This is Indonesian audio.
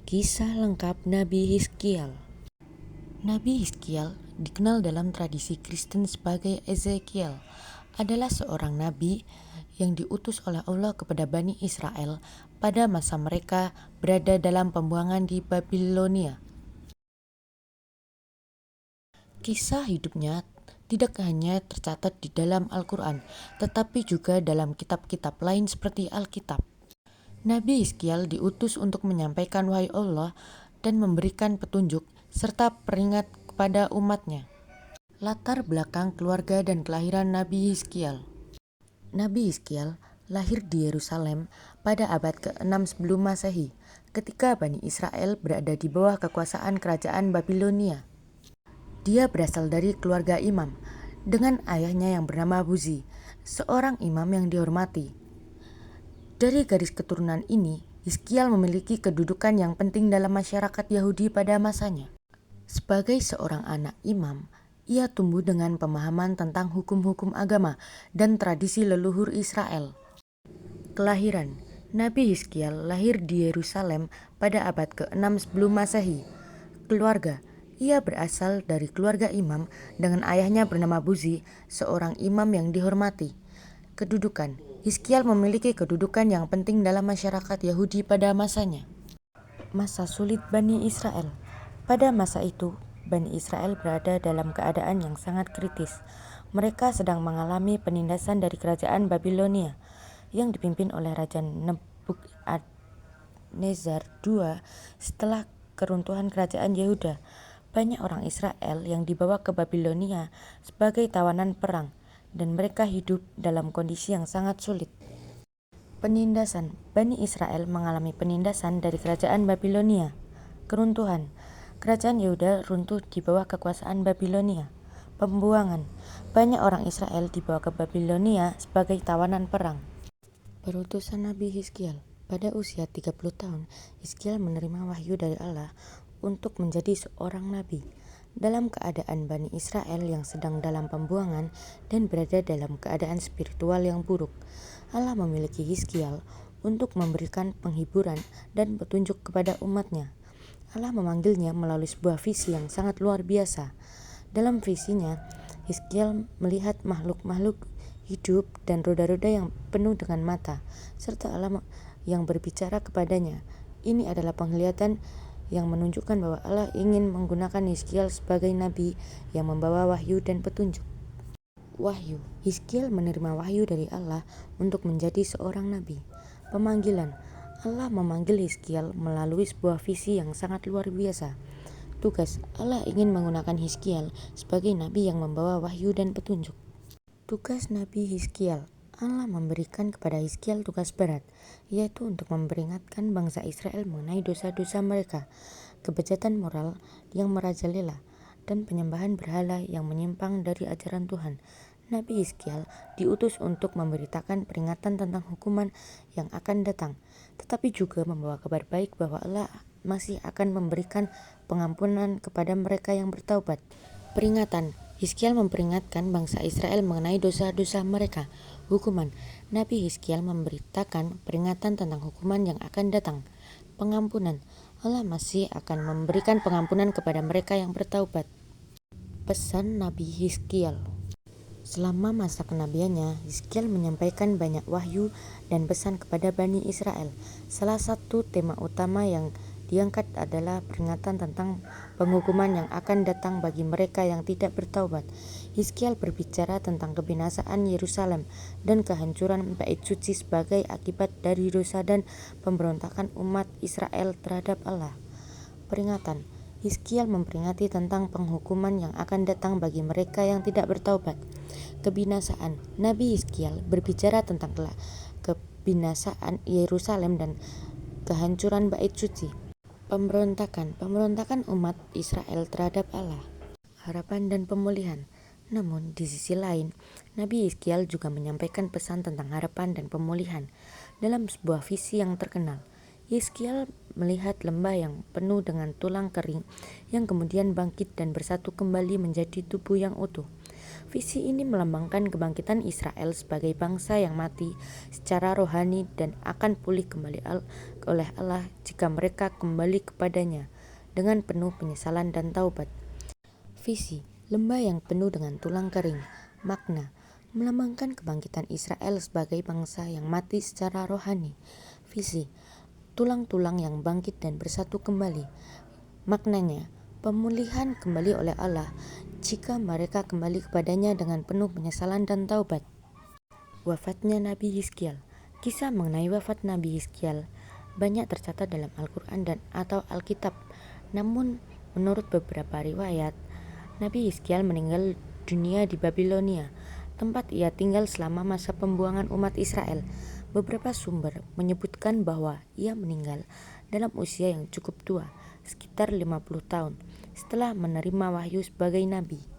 Kisah lengkap Nabi Hizkiel. Nabi Hizkiel dikenal dalam tradisi Kristen sebagai Ezekiel, adalah seorang nabi yang diutus oleh Allah kepada Bani Israel pada masa mereka berada dalam pembuangan di Babilonia. Kisah hidupnya tidak hanya tercatat di dalam Al-Quran, tetapi juga dalam kitab-kitab lain seperti Alkitab. Nabi Hizkiel diutus untuk menyampaikan wahyu Allah dan memberikan petunjuk serta peringat kepada umatnya. Latar belakang keluarga dan kelahiran Nabi Hizkiel. Nabi Hizkiel lahir di Yerusalem pada abad ke-6 sebelum Masehi, ketika Bani Israel berada di bawah kekuasaan kerajaan Babilonia. Dia berasal dari keluarga imam, dengan ayahnya yang bernama Buzi, seorang imam yang dihormati. Dari garis keturunan ini, Hizkiel memiliki kedudukan yang penting dalam masyarakat Yahudi pada masanya. Sebagai seorang anak imam, ia tumbuh dengan pemahaman tentang hukum-hukum agama dan tradisi leluhur Israel. Kelahiran. Nabi Hizkiel lahir di Yerusalem pada abad ke-6 sebelum Masehi. Keluarga. Ia berasal dari keluarga imam dengan ayahnya bernama Buzi, seorang imam yang dihormati. Kedudukan. Hizkiel memiliki kedudukan yang penting dalam masyarakat Yahudi pada masanya. Masa sulit Bani Israel. Pada masa itu, Bani Israel berada dalam keadaan yang sangat kritis. Mereka sedang mengalami penindasan dari kerajaan Babilonia yang dipimpin oleh Raja Nebukadnezar II. Setelah keruntuhan kerajaan Yehuda, banyak orang Israel yang dibawa ke Babilonia sebagai tawanan perang, dan mereka hidup dalam kondisi yang sangat sulit. Penindasan. Bani Israel mengalami penindasan dari kerajaan Babilonia. Keruntuhan. Kerajaan Yehuda runtuh di bawah kekuasaan Babilonia. Pembuangan. Banyak orang Israel dibawa ke Babilonia sebagai tawanan perang. Perutusan Nabi Hizkiel. Pada usia 30 tahun, Hizkiel menerima wahyu dari Allah untuk menjadi seorang nabi. Dalam keadaan Bani Israel yang sedang dalam pembuangan dan berada dalam keadaan spiritual yang buruk, Allah memiliki Hizkiel untuk memberikan penghiburan dan petunjuk kepada umatnya. Allah memanggilnya melalui sebuah visi yang sangat luar biasa. Dalam visinya, Hizkiel melihat makhluk-makhluk hidup dan roda-roda yang penuh dengan mata, serta Allah yang berbicara kepadanya. Ini adalah penglihatan yang menunjukkan bahwa Allah ingin menggunakan Hizkiel sebagai nabi yang membawa wahyu dan petunjuk. Wahyu. Hizkiel menerima wahyu dari Allah untuk menjadi seorang nabi. Pemanggilan. Allah memanggil Hizkiel melalui sebuah visi yang sangat luar biasa. Tugas. Allah ingin menggunakan Hizkiel sebagai nabi yang membawa wahyu dan petunjuk. Tugas Nabi Hizkiel. Allah memberikan kepada Hizkiel tugas berat, yaitu untuk memperingatkan bangsa Israel mengenai dosa-dosa mereka, kebejatan moral yang merajalela, dan penyembahan berhala yang menyimpang dari ajaran Tuhan. Nabi Hizkiel diutus untuk memberitakan peringatan tentang hukuman yang akan datang, tetapi juga membawa kabar baik bahwa Allah masih akan memberikan pengampunan kepada mereka yang bertaubat. Peringatan. Hizkiel memperingatkan bangsa Israel mengenai dosa-dosa mereka. Hukuman. Nabi Hizkiel memberitakan peringatan tentang hukuman yang akan datang. Pengampunan. Allah masih akan memberikan pengampunan kepada mereka yang bertaubat. Pesan Nabi Hizkiel. Selama masa kenabiannya, Hizkiel menyampaikan banyak wahyu dan pesan kepada Bani Israel. Salah satu tema utama yang diangkat adalah peringatan tentang penghukuman yang akan datang bagi mereka yang tidak bertaubat. Hizkiel berbicara tentang kebinasaan Yerusalem dan kehancuran bait suci sebagai akibat dari dosa dan pemberontakan umat Israel terhadap Allah. Peringatan. Hizkiel memperingati tentang penghukuman yang akan datang bagi mereka yang tidak bertaubat. Kebinasaan. Nabi Hizkiel berbicara tentang kebinasaan Yerusalem dan kehancuran bait suci. Pemberontakan umat Israel terhadap Allah. Harapan dan pemulihan. Namun, di sisi lain, Nabi Hizkiel juga menyampaikan pesan tentang harapan dan pemulihan dalam sebuah visi yang terkenal. Hizkiel melihat lembah yang penuh dengan tulang kering yang kemudian bangkit dan bersatu kembali menjadi tubuh yang utuh. Visi ini melambangkan kebangkitan Israel sebagai bangsa yang mati secara rohani dan akan pulih kembali oleh Allah jika mereka kembali kepadanya dengan penuh penyesalan dan taubat. Visi lembah yang penuh dengan tulang kering. Makna melambangkan kebangkitan Israel sebagai bangsa yang mati secara rohani. Visi tulang-tulang yang bangkit dan bersatu kembali. Maknanya pemulihan kembali oleh Allah jika mereka kembali kepadanya dengan penuh penyesalan dan taubat. Wafatnya Nabi Hizkiel. Kisah mengenai wafat Nabi Hizkiel banyak tercatat dalam Al-Quran dan atau Alkitab. Namun menurut beberapa riwayat, Nabi Hizkiel meninggal dunia di Babilonia, tempat ia tinggal selama masa pembuangan umat Israel. Beberapa sumber menyebutkan bahwa ia meninggal dalam usia yang cukup tua, sekitar 50 tahun, setelah menerima wahyu sebagai nabi.